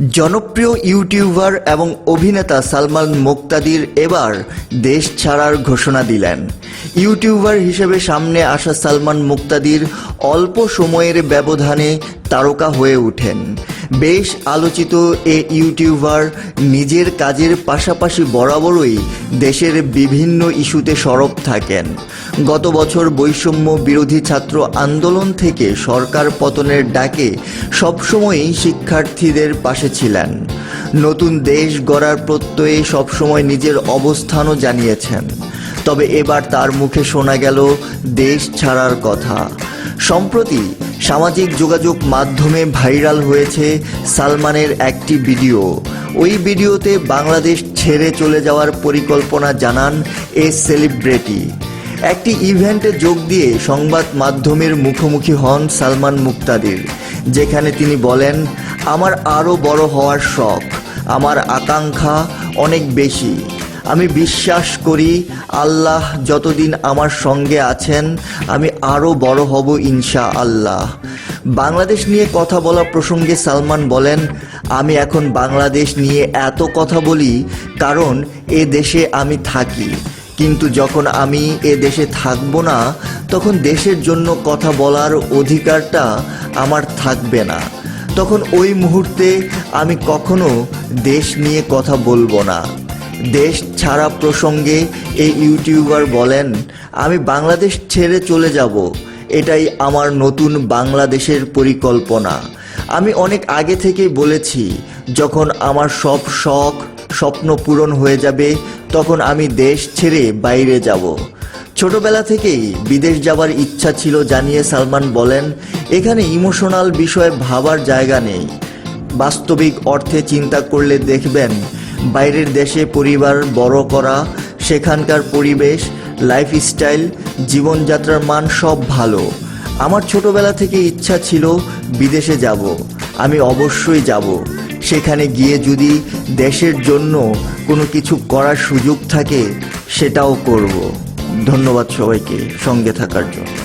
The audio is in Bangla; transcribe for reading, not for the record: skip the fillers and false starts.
জনপ্রিয় ইউটিউবার এবং অভিনেতা সালমান মুক্তাদির এবার দেশ ছাড়ার ঘোষণা দিলেন। ইউটিউবার হিসেবে সামনে আসা সালমান মুক্তাদির অল্প সময়ের ব্যবধানে তারকা হয়ে ওঠেন। বেশ আলোচিত এ ইউটিউবার নিজের কাজের পাশাপাশি বরাবরই দেশের বিভিন্ন ইস্যুতে সরব থাকেন। গত বছর বৈষম্য বিরোধী ছাত্র আন্দোলন থেকে সরকার পতনের ডাকে সবসময়ই শিক্ষার্থীদের পাশে ছিলেন। নতুন দেশ গড়ার প্রত্যয়ে সবসময় নিজের অবস্থানও জানিয়েছেন। তবে এবার তার মুখে শোনা গেল দেশ ছাড়ার কথা। সম্প্রতি সামাজিক যোগাযোগ মাধ্যমে ভাইরাল হয়েছে সালমানের একটি ভিডিও। ওই ভিডিওতে বাংলাদেশ ছেড়ে চলে যাওয়ার পরিকল্পনা জানান এ সেলিব্রিটি। একটি ইভেন্টে যোগ দিয়ে সংবাদ মাধ্যমের মুখোমুখি হন সালমান মুক্তাদির, যেখানে তিনি বলেন, আমার আরও বড় হওয়ার শখ, আমার আকাঙ্ক্ষা অনেক বেশি। আমি বিশ্বাস করি আল্লাহ যতদিন আমার সঙ্গে আছেন আমি আরও বড় হব ইনশাআল্লাহ। বাংলাদেশ নিয়ে কথা বলা প্রসঙ্গে সালমান বলেন, আমি এখন বাংলাদেশ নিয়ে এত কথা বলি কারণ এ দেশে আমি থাকি, কিন্তু যখন আমি এ দেশে থাকবো না তখন দেশের জন্য কথা বলার অধিকারটা আমার থাকবে না। তখন ওই মুহূর্তে আমি কখনো দেশ নিয়ে কথা বলবো না। দেশ ছাড়া প্রসঙ্গে এই ইউটিউবার বলেন, আমি বাংলাদেশ ছেড়ে চলে যাব, এটাই আমার নতুন বাংলাদেশের পরিকল্পনা। আমি অনেক আগে থেকেই বলেছি, যখন আমার সব শখ স্বপ্ন পূরণ হয়ে যাবে তখন আমি দেশ ছেড়ে বাইরে যাব। ছোটবেলা থেকেই বিদেশ যাবার ইচ্ছা ছিল জানিয়ে সালমান বলেন, এখানে ইমোশনাল বিষয়ে ভাবার জায়গা নেই। বাস্তবিক অর্থে চিন্তা করলে দেখবেন বাইরের দেশে পরিবার বড় করা, সেখানকার পরিবেশ, লাইফস্টাইল, জীবনযাত্রার মান সব ভালো। আমার ছোটবেলা থেকে ইচ্ছা ছিল বিদেশে যাব, আমি অবশ্যই যাব। সেখানে গিয়ে যদি দেশের জন্য কোনো কিছু করার সুযোগ থাকে সেটাও করব। ধন্যবাদ সবাইকে সঙ্গে থাকার জন্য।